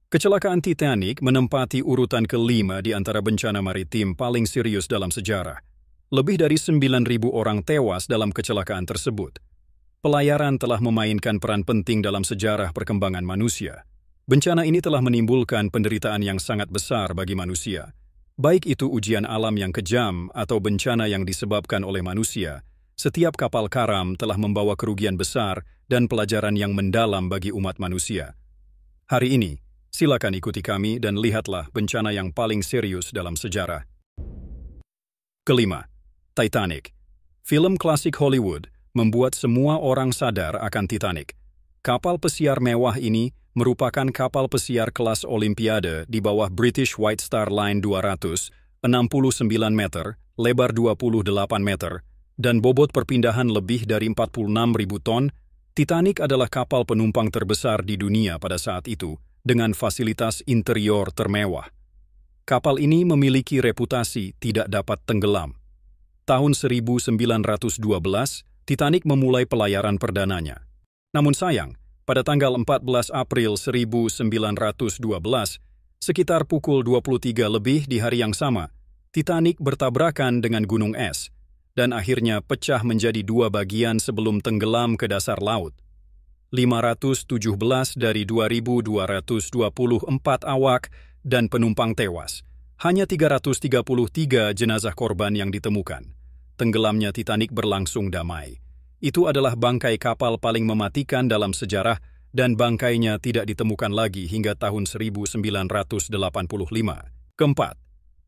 Kecelakaan Titanic menempati urutan kelima di antara bencana maritim paling serius dalam sejarah. Lebih dari 9.000 orang tewas dalam kecelakaan tersebut. Pelayaran telah memainkan peran penting dalam sejarah perkembangan manusia. Bencana ini telah menimbulkan penderitaan yang sangat besar bagi manusia. Baik itu ujian alam yang kejam atau bencana yang disebabkan oleh manusia, setiap kapal karam telah membawa kerugian besar dan pelajaran yang mendalam bagi umat manusia. Hari ini, silakan ikuti kami dan lihatlah bencana yang paling serius dalam sejarah. Kelima, Titanic. Film klasik Hollywood membuat semua orang sadar akan Titanic. Kapal pesiar mewah ini merupakan kapal pesiar kelas Olimpiade di bawah British White Star Line 200, 69 meter, lebar 28 meter, dan bobot perpindahan lebih dari 46.000 ton. Titanic adalah kapal penumpang terbesar di dunia pada saat itu, dengan fasilitas interior termewah. Kapal ini memiliki reputasi tidak dapat tenggelam. Tahun 1912, Titanic memulai pelayaran perdananya. Namun sayang, pada tanggal 14 April 1912, sekitar pukul 23 lebih di hari yang sama, Titanic bertabrakan dengan gunung es, dan akhirnya pecah menjadi dua bagian sebelum tenggelam ke dasar laut. 517 dari 2.224 awak dan penumpang tewas. Hanya 333 jenazah korban yang ditemukan. Tenggelamnya Titanic berlangsung damai. Itu adalah bangkai kapal paling mematikan dalam sejarah dan bangkainya tidak ditemukan lagi hingga tahun 1985. Keempat,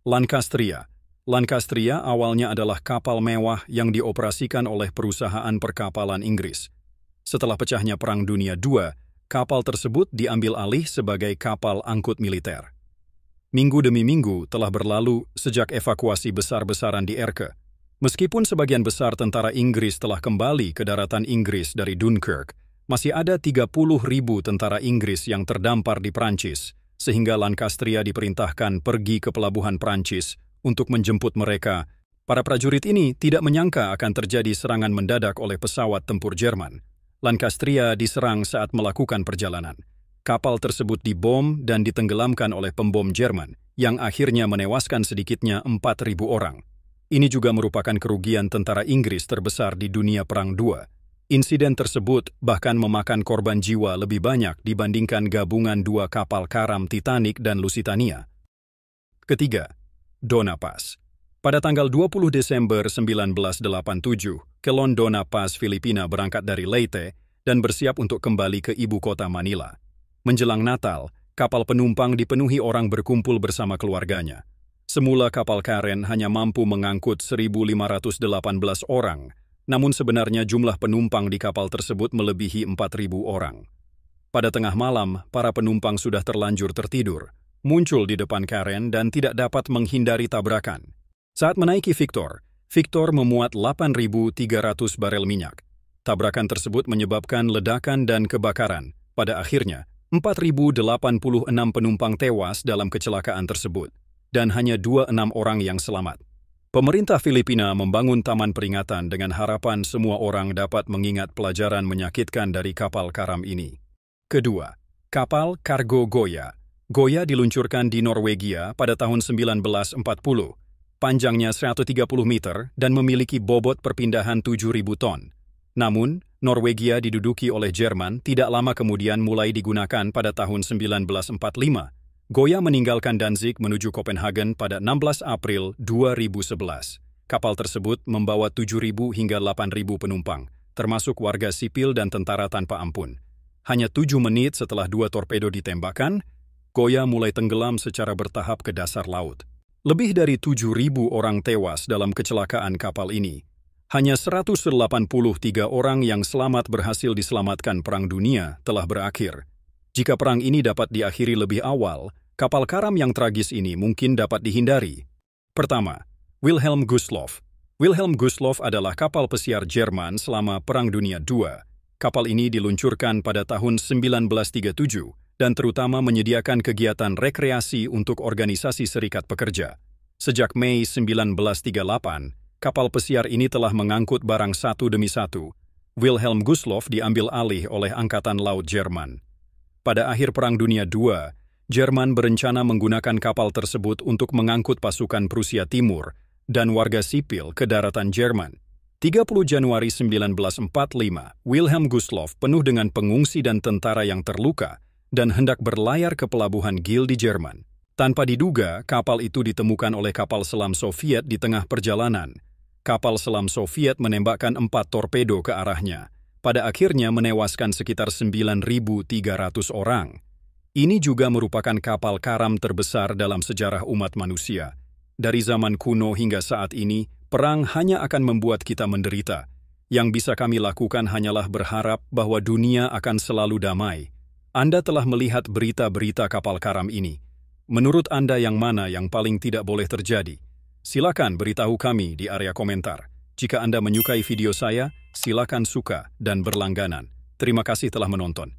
Lancastria. Lancastria awalnya adalah kapal mewah yang dioperasikan oleh perusahaan perkapalan Inggris. Setelah pecahnya Perang Dunia II, kapal tersebut diambil alih sebagai kapal angkut militer. Minggu demi minggu telah berlalu sejak evakuasi besar-besaran di Erke. Meskipun sebagian besar tentara Inggris telah kembali ke daratan Inggris dari Dunkirk, masih ada 30.000 tentara Inggris yang terdampar di Prancis, sehingga Lancastria diperintahkan pergi ke pelabuhan Prancis untuk menjemput mereka. Para prajurit ini tidak menyangka akan terjadi serangan mendadak oleh pesawat tempur Jerman. Lancastria diserang saat melakukan perjalanan. Kapal tersebut dibom dan ditenggelamkan oleh pembom Jerman, yang akhirnya menewaskan sedikitnya 4.000 orang. Ini juga merupakan kerugian tentara Inggris terbesar di dunia Perang II. Insiden tersebut bahkan memakan korban jiwa lebih banyak dibandingkan gabungan dua kapal karam Titanic dan Lusitania. Ketiga, Dona Paz. Pada tanggal 20 Desember 1987, Kelon Dona Paz, Filipina berangkat dari Leyte dan bersiap untuk kembali ke ibu kota Manila. Menjelang Natal, kapal penumpang dipenuhi orang berkumpul bersama keluarganya. Semula kapal Karen hanya mampu mengangkut 1.518 orang, namun sebenarnya jumlah penumpang di kapal tersebut melebihi 4.000 orang. Pada tengah malam, para penumpang sudah terlanjur tertidur, muncul di depan Karen dan tidak dapat menghindari tabrakan. Saat menaiki Victor memuat 8.300 barel minyak. Tabrakan tersebut menyebabkan ledakan dan kebakaran. Pada akhirnya, 4.086 penumpang tewas dalam kecelakaan tersebut, dan hanya 26 orang yang selamat. Pemerintah Filipina membangun taman peringatan dengan harapan semua orang dapat mengingat pelajaran menyakitkan dari kapal karam ini. Kedua, kapal kargo Goya. Goya diluncurkan di Norwegia pada tahun 1940. Panjangnya 130 meter dan memiliki bobot perpindahan 7.000 ton. Namun, Norwegia diduduki oleh Jerman tidak lama kemudian mulai digunakan pada tahun 1945. Goya meninggalkan Danzig menuju Copenhagen pada 16 April 2011. Kapal tersebut membawa 7.000 hingga 8.000 penumpang, termasuk warga sipil dan tentara tanpa ampun. Hanya 7 menit setelah 2 torpedo ditembakkan, Goya mulai tenggelam secara bertahap ke dasar laut. Lebih dari 7.000 orang tewas dalam kecelakaan kapal ini. Hanya 183 orang yang selamat berhasil diselamatkan. Perang Dunia telah berakhir. Jika perang ini dapat diakhiri lebih awal, kapal karam yang tragis ini mungkin dapat dihindari. Pertama, Wilhelm Gustloff. Wilhelm Gustloff adalah kapal pesiar Jerman selama Perang Dunia II. Kapal ini diluncurkan pada tahun 1937 dan terutama menyediakan kegiatan rekreasi untuk organisasi serikat pekerja. Sejak Mei 1938, kapal pesiar ini telah mengangkut barang satu demi satu. Wilhelm Gustloff diambil alih oleh Angkatan Laut Jerman. Pada akhir Perang Dunia II, Jerman berencana menggunakan kapal tersebut untuk mengangkut pasukan Prusia Timur dan warga sipil ke daratan Jerman. 30 Januari 1945, Wilhelm Gustloff penuh dengan pengungsi dan tentara yang terluka dan hendak berlayar ke pelabuhan Kiel di Jerman. Tanpa diduga, kapal itu ditemukan oleh kapal selam Soviet di tengah perjalanan. Kapal selam Soviet menembakkan 4 torpedo ke arahnya, pada akhirnya menewaskan sekitar 9.300 orang. Ini juga merupakan kapal karam terbesar dalam sejarah umat manusia. Dari zaman kuno hingga saat ini, perang hanya akan membuat kita menderita. Yang bisa kami lakukan hanyalah berharap bahwa dunia akan selalu damai. Anda telah melihat berita-berita kapal karam ini. Menurut Anda yang mana yang paling tidak boleh terjadi? Silakan beritahu kami di area komentar. Jika Anda menyukai video saya, silakan suka dan berlangganan. Terima kasih telah menonton.